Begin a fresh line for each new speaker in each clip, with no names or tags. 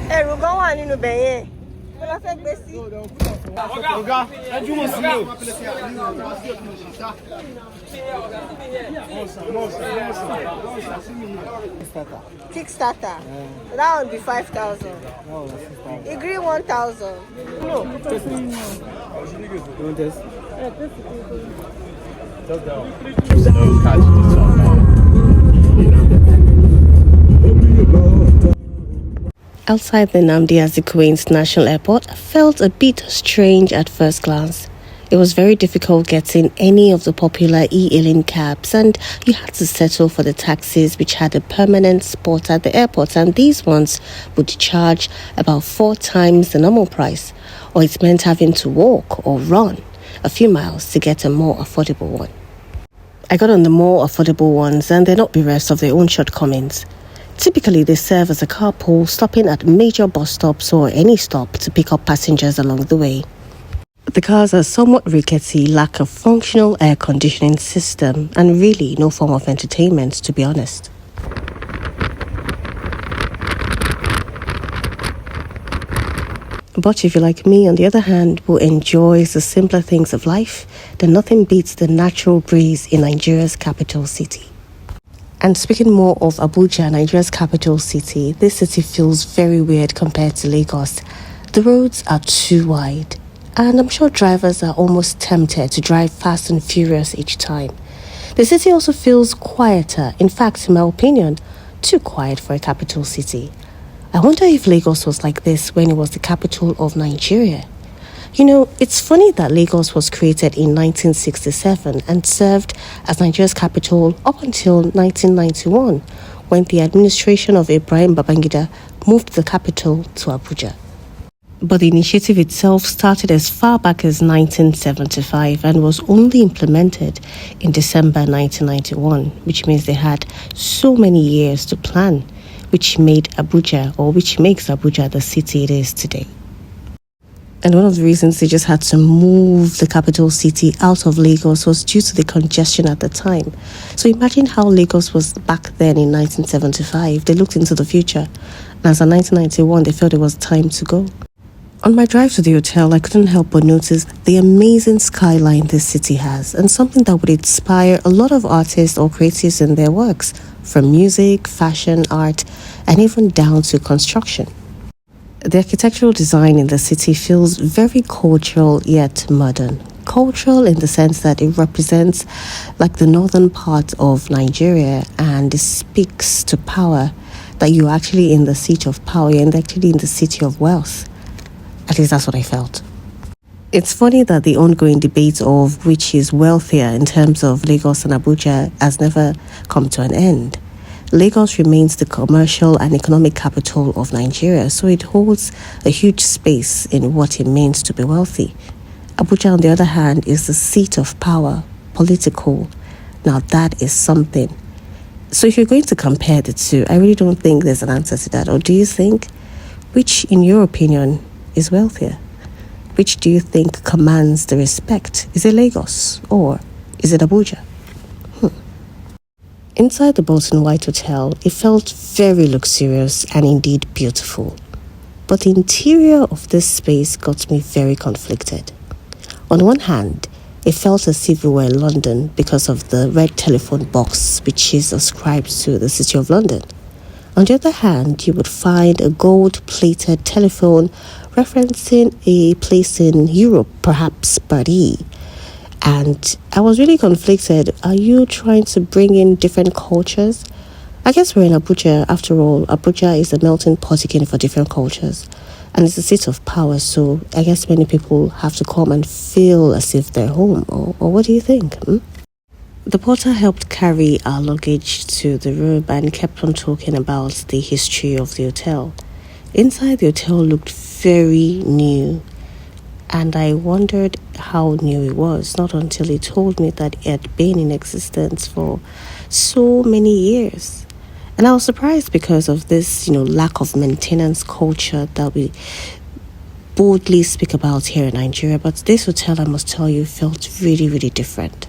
Ẹ̀rù gan wà nínú bẹ̀ yẹn. Mo lọ fẹ́ gbé sí.
Ọ̀gá, ẹjú mọ̀ sí o.
Kickstarter. That one be 5,000. Agree 1,000. No.
You want this? Just that one.
Outside the Nnamdi Azikiwe International Airport, I felt a bit strange at first glance. It was very difficult getting any of the popular e-hailing cabs, and you had to settle for the taxis which had a permanent spot at the airport, and these ones would charge about 4 times the normal price, or it meant having to walk or run a few miles to get a more affordable one. I got on the more affordable ones, and they're not bereft of their own shortcomings. Typically, they serve as a carpool, stopping at major bus stops or any stop to pick up passengers along the way. The cars are somewhat rickety, lack a functional air conditioning system, and really no form of entertainment, to be honest. But if you're like me, on the other hand, who enjoys the simpler things of life, then nothing beats the natural breeze in Nigeria's capital city. And speaking more of Abuja, Nigeria's capital city, this city feels very weird compared to Lagos. The roads are too wide, and I'm sure drivers are almost tempted to drive fast and furious each time. The city also feels quieter, in fact, in my opinion, too quiet for a capital city. I wonder if Lagos was like this when it was the capital of Nigeria. You know, it's funny that Lagos was created in 1967 and served as Nigeria's capital up until 1991, when the administration of Ibrahim Babangida moved the capital to Abuja. But the initiative itself started as far back as 1975 and was only implemented in December 1991, which means they had so many years to plan, which makes Abuja the city it is today. And one of the reasons they just had to move the capital city out of Lagos was due to the congestion at the time. So imagine how Lagos was back then in 1975. They looked into the future. And as of 1991, they felt it was time to go. On my drive to the hotel, I couldn't help but notice the amazing skyline this city has, and something that would inspire a lot of artists or creatives in their works, from music, fashion, art, and even down to construction. The architectural design in the city feels very cultural yet modern. Cultural in the sense that it represents like the northern part of Nigeria, and it speaks to power, that you're actually in the seat of power and actually in the city of wealth. At least that's what I felt. It's funny that the ongoing debate of which is wealthier in terms of Lagos and Abuja has never come to an end. Lagos remains the commercial and economic capital of Nigeria, so it holds a huge space in what it means to be wealthy. Abuja, on the other hand, is the seat of power, political. Now that is something. So if you're going to compare the two, I really don't think there's an answer to that. Or do you think, which in your opinion is wealthier? Which do you think commands the respect? Is it Lagos or is it Abuja? Inside the Bolton White Hotel, it felt very luxurious and indeed beautiful. But the interior of this space got me very conflicted. On one hand, it felt as if we were in London because of the red telephone box which is ascribed to the City of London. On the other hand, you would find a gold-plated telephone referencing a place in Europe, perhaps Paris. And I was really conflicted. Are you trying to bring in different cultures? I guess we're in Abuja. After all, Abuja is a melting pot again for different cultures. And it's a seat of power, so I guess many people have to come and feel as if they're home. Or what do you think? The porter helped carry our luggage to the room and kept on talking about the history of the hotel. Inside the hotel looked very new, and I wondered how new it was, not until he told me that it had been in existence for so many years. And I was surprised because of this, lack of maintenance culture that we boldly speak about here in Nigeria. But this hotel, I must tell you, felt really, really different.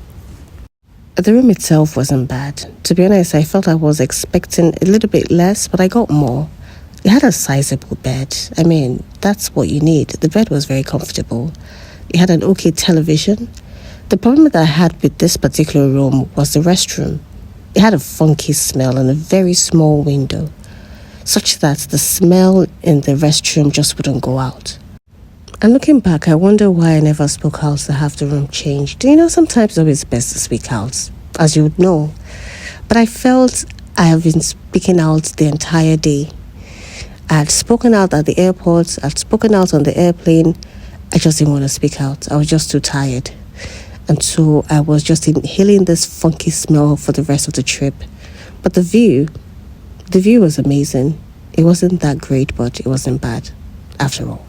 The room itself wasn't bad. To be honest, I felt I was expecting a little bit less, but I got more. It had a sizable bed. I mean, that's what you need. The bed was very comfortable. It had an okay television. The problem that I had with this particular room was the restroom. It had a funky smell and a very small window, such that the smell in the restroom just wouldn't go out. And looking back, I wonder why I never spoke out to have the room changed. You know, sometimes it's always best to speak out, as you would know. But I felt I have been speaking out the entire day. I had spoken out at the airport, I'd spoken out on the airplane. I just didn't want to speak out. I was just too tired. And so I was just inhaling this funky smell for the rest of the trip. But the view was amazing. It wasn't that great, but it wasn't bad after all.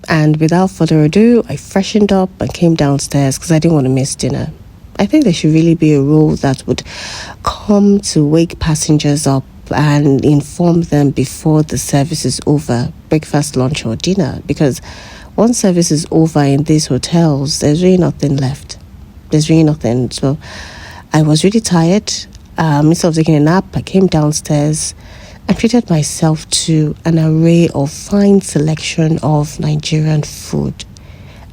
And without further ado, I freshened up and came downstairs because I didn't want to miss dinner. I think there should really be a rule that would come to wake passengers up and inform them before the service is over, breakfast, lunch or dinner, because once service is over in these hotels, there's really nothing left. There's really nothing. So I was really tired. Instead of taking a nap, I came downstairs and treated myself to an array of fine selection of Nigerian food.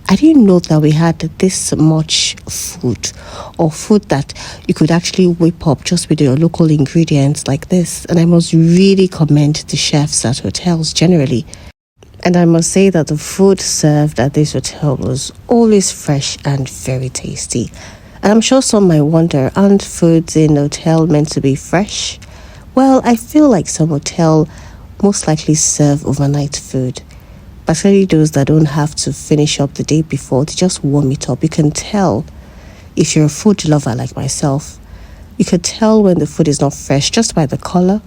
I didn't know that we had this much food, or food that you could actually whip up just with your local ingredients like this. And I must really commend the chefs at hotels generally. And I must say that the food served at this hotel was always fresh and very tasty. And I'm sure some might wonder, aren't foods in a hotel meant to be fresh? Well, I feel like some hotel most likely serve overnight food, particularly those that don't have to finish up the day before. They just warm it up. You can tell, if you're a food lover like myself, you could tell when the food is not fresh just by the color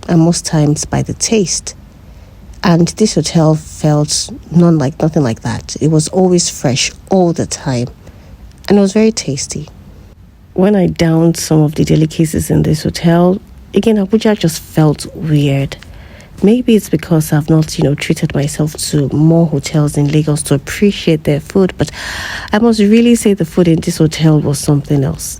and most times by the taste. And this hotel felt nothing like that. It was always fresh all the time, and it was very tasty. When I downed some of the delicacies in this hotel, again, Abuja just felt weird. Maybe it's because I've not, treated myself to more hotels in Lagos to appreciate their food, but I must really say the food in this hotel was something else.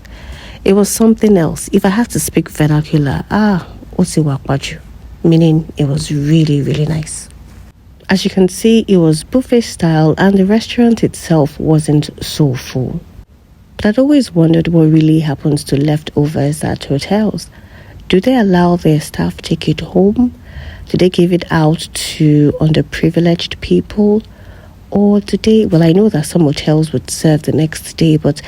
It was something else. If I had to speak vernacular, osiwakbaju, meaning it was really, really nice. As you can see, it was buffet style and the restaurant itself wasn't so full. But I'd always wondered what really happens to leftovers at hotels. Do they allow their staff to take it home? Do they give it out to underprivileged people? Or do they, well, I know that some hotels would serve the next day, but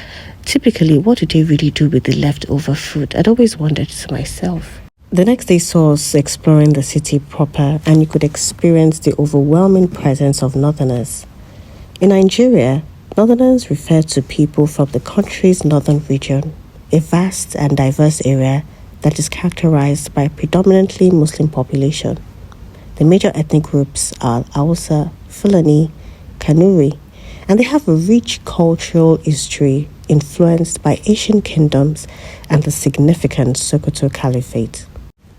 typically, what do they really do with the leftover food? I'd always wondered to myself. The next day saw us exploring the city proper, and you could experience the overwhelming presence of Northerners. In Nigeria, Northerners refer to people from the country's northern region, a vast and diverse area that is characterized by a predominantly Muslim population. The major ethnic groups are Hausa, Fulani, Kanuri, and they have a rich cultural history influenced by Asian kingdoms and the significant Sokoto Caliphate.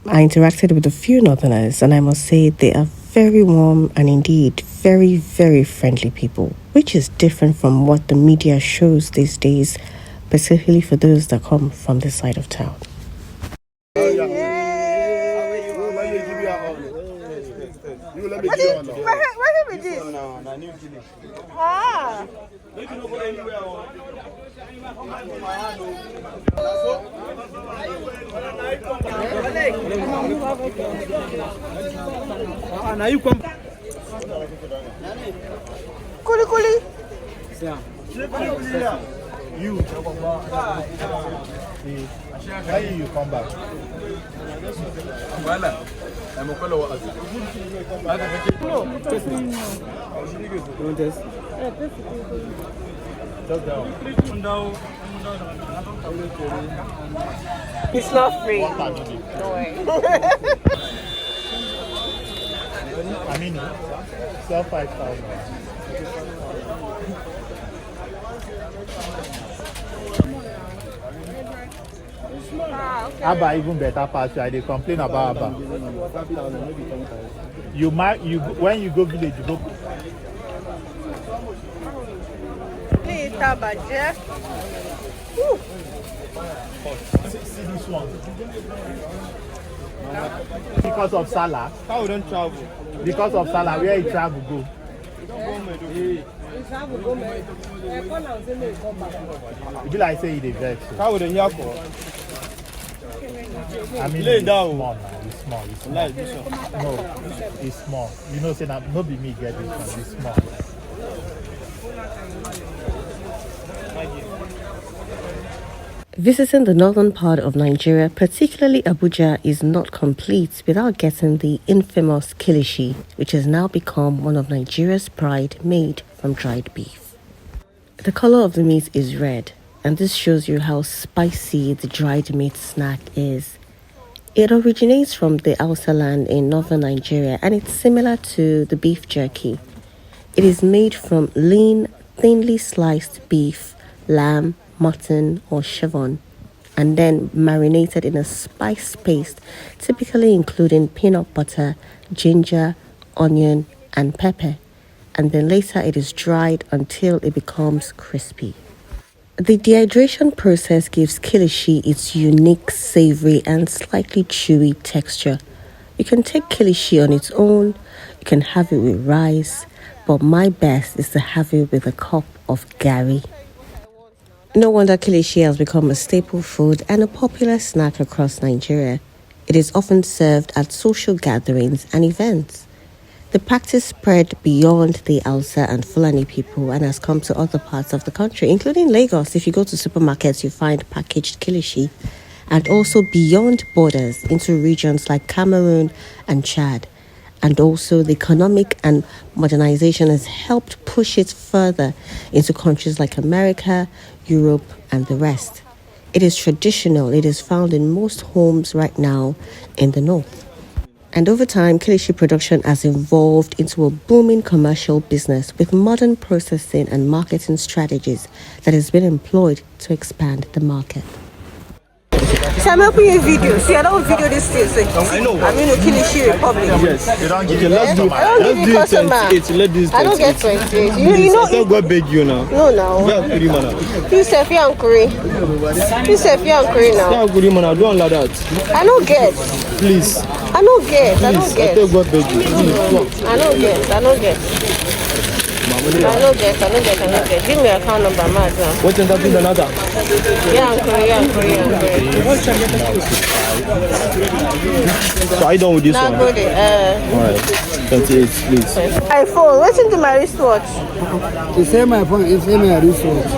I interacted with a few Northerners, and I must say they are very warm and indeed very, very friendly people, which is different from what the media shows these days, particularly for those that come from this side of town.
What is this? Ah. Kuli kuli.
You come back.
It's not free. Don't worry.
I mean, sell 5,000. Abba even better pass you. They complain about Abba. When you go village, you go.
Please, Tabaje.
See this one. Because of Salah.
How we don't travel?
Because of Salah, where you travel go? It be like say you dey vex.
How we don't hear for?
I mean,
Lay down.
Small now. It's small. It's small.
Like this one.
No, it's small. You know, say that no be me get this one. It's small.
Visiting the northern part of Nigeria, particularly Abuja, is not complete without getting the infamous kilishi, which has now become one of Nigeria's pride, made from dried beef. The color of the meat is red, and this shows you how spicy the dried meat snack is. It originates from the Hausa land in northern Nigeria, and it's similar to the beef jerky. It is made from lean, thinly sliced beef, lamb, mutton or chevron, and then marinated in a spice paste, typically including peanut butter, ginger, onion and pepper, and then later it is dried until it becomes crispy. The dehydration process gives kilishi its unique savory and slightly chewy texture. You can take kilishi on its own, you can have it with rice, but my best is to have it with a cup of gari. No wonder kilishi has become a staple food and a popular snack across Nigeria. It is often served at social gatherings and events. The practice spread beyond the Hausa and Fulani people and has come to other parts of the country, including Lagos. If you go to supermarkets, you find packaged kilishi, and also beyond borders into regions like Cameroon and Chad. And also the economic and modernization has helped push it further into countries like America, Europe, and the rest. It is traditional. It is found in most homes right now in the north. And over time, kilishi production has evolved into a booming commercial business with modern processing and marketing strategies that has been employed to expand the market.
So I'm helping you video. See, I don't video this thing. So
I know.
I'm in a Kilishi Republic.
Yes.
You don't give
Okay,
me
let's do
I don't give you customer.
28. Let this
I don't get 28. You know.
I don't go beg you now.
No, now.
Yeah, Kuri mana.
You say you and Kuri. You say you and Kuri now.
Yeah, Kuri mana. Don't allow that.
I don't get.
Please.
I don't get. I don't
Please. I
get.
don't go beg you. Please.
I don't get. I don't get. I don't get. Give me account number, madam.
What's in that thing another?
Yeah, and Kuri.
So I done with this
Now
one.
go there.
Alright. 28, please.
iPhone. What's into my wristwatch?
You say my phone, you say my wristwatch.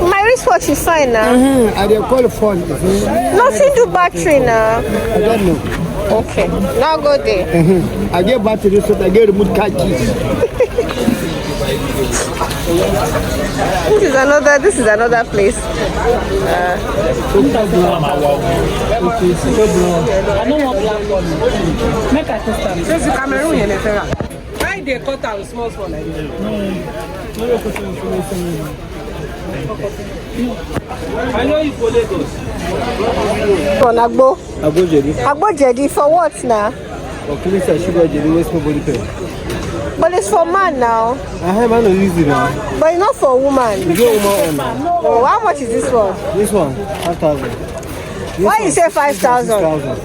My wristwatch is fine now.
I dey call phone.
Nothing to battery now.
I don't know.
Okay. Now go there.
I get battery, so I get remote car keys.
This is another place. Since Cameroon, you know. Why they cut out small like this?
I know you for Lagos.
On Agbo.
Abuja.
Agbo for what now?
Okay, sir, sugar jelly, where's my body pen?
But it's for man now.
I have man easy now.
But it's not for woman.
You go woman on.
Oh, how much is this one?
This one, 5,000.
Why you say 5,000?
6,000.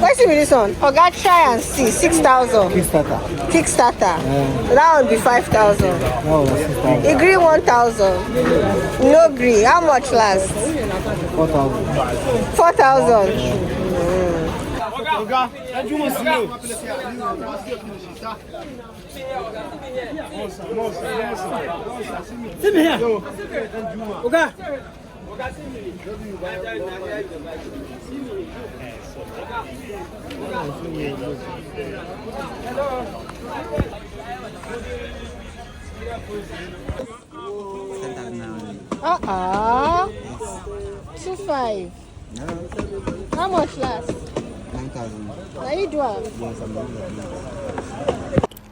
What's with this one? Oh, God, try and see. 6,000.
Kickstarter.
Kickstarter. That would be 5,000.
No, 6,000.
Agree 1,000. No agree. How much last?
4,000.
4,000.
See me here. Okay.
Uh-uh. 2,500. How much last?
9,000.
Now you do have.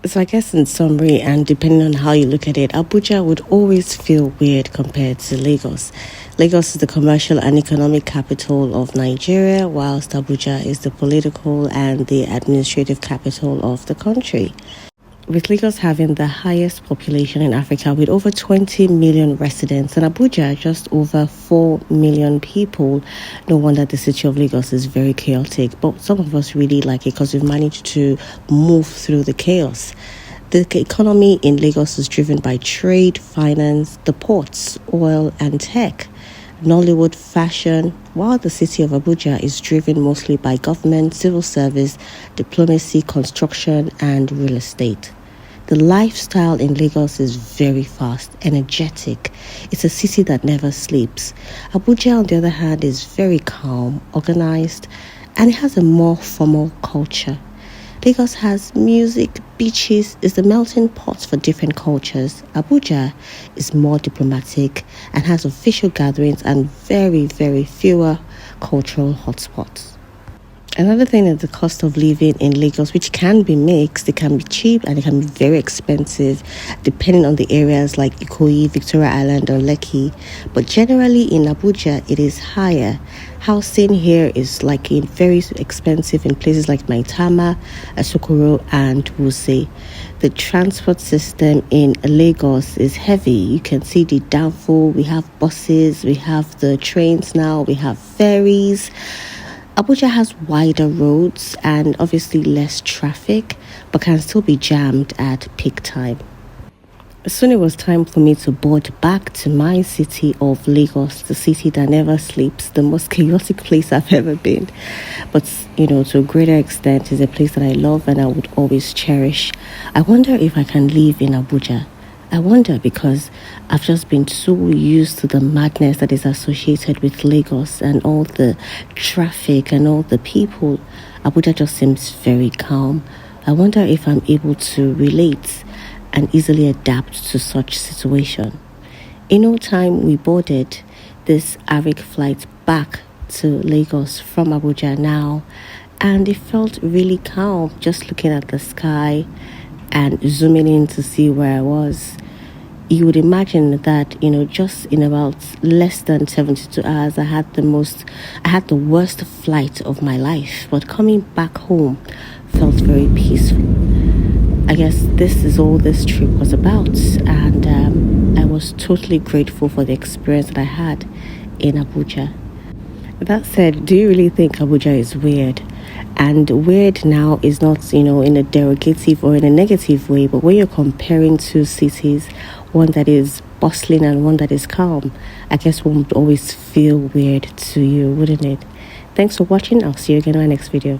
So I guess in summary, and depending on how you look at it, Abuja would always feel weird compared to Lagos. Lagos is the commercial and economic capital of Nigeria, whilst Abuja is the political and the administrative capital of the country. With Lagos having the highest population in Africa with over 20 million residents and Abuja just over 4 million people, no wonder the city of Lagos is very chaotic. But some of us really like it because we've managed to move through the chaos. The economy in Lagos is driven by trade, finance, the ports, oil, and tech. Nollywood, fashion, while the city of Abuja is driven mostly by government, civil service, diplomacy, construction, and real estate. The lifestyle in Lagos is very fast, energetic. It's a city that never sleeps. Abuja, on the other hand, is very calm, organized, and it has a more formal culture. Lagos has music, beaches, is the melting pot for different cultures. Abuja is more diplomatic and has official gatherings and very, very fewer cultural hotspots. Another thing is the cost of living in Lagos, which can be mixed. It can be cheap and it can be very expensive, depending on the areas like Ikoyi, Victoria Island, or Lekki. But generally in Abuja, it is higher. Housing here is like very expensive in places like Maitama, Asokoro, and Wuse. The transport system in Lagos is heavy. You can see the downfall. We have buses, we have the trains now, we have ferries. Abuja has wider roads and obviously less traffic, but can still be jammed at peak time. Soon it was time for me to board back to my city of Lagos, the city that never sleeps, the most chaotic place I've ever been. But, to a greater extent, is a place that I love and I would always cherish. I wonder if I can live in Abuja. I wonder because I've just been so used to the madness that is associated with Lagos and all the traffic and all the people. Abuja just seems very calm. I wonder if I'm able to relate and easily adapt to such situation. In no time, we boarded this Arik flight back to Lagos from Abuja now, and it felt really calm just looking at the sky and zooming in to see where I was. You would imagine that, just in about less than 72 hours, I had the worst flight of my life. But coming back home felt very peaceful. I guess this is all this trip was about. And I was totally grateful for the experience that I had in Abuja. That said, do you really think Abuja is weird? And weird now is not, in a derogative or in a negative way, but when you're comparing two cities, one that is bustling and one that is calm, I guess one would always feel weird to you, wouldn't it? Thanks for watching. I'll see you again in my next video.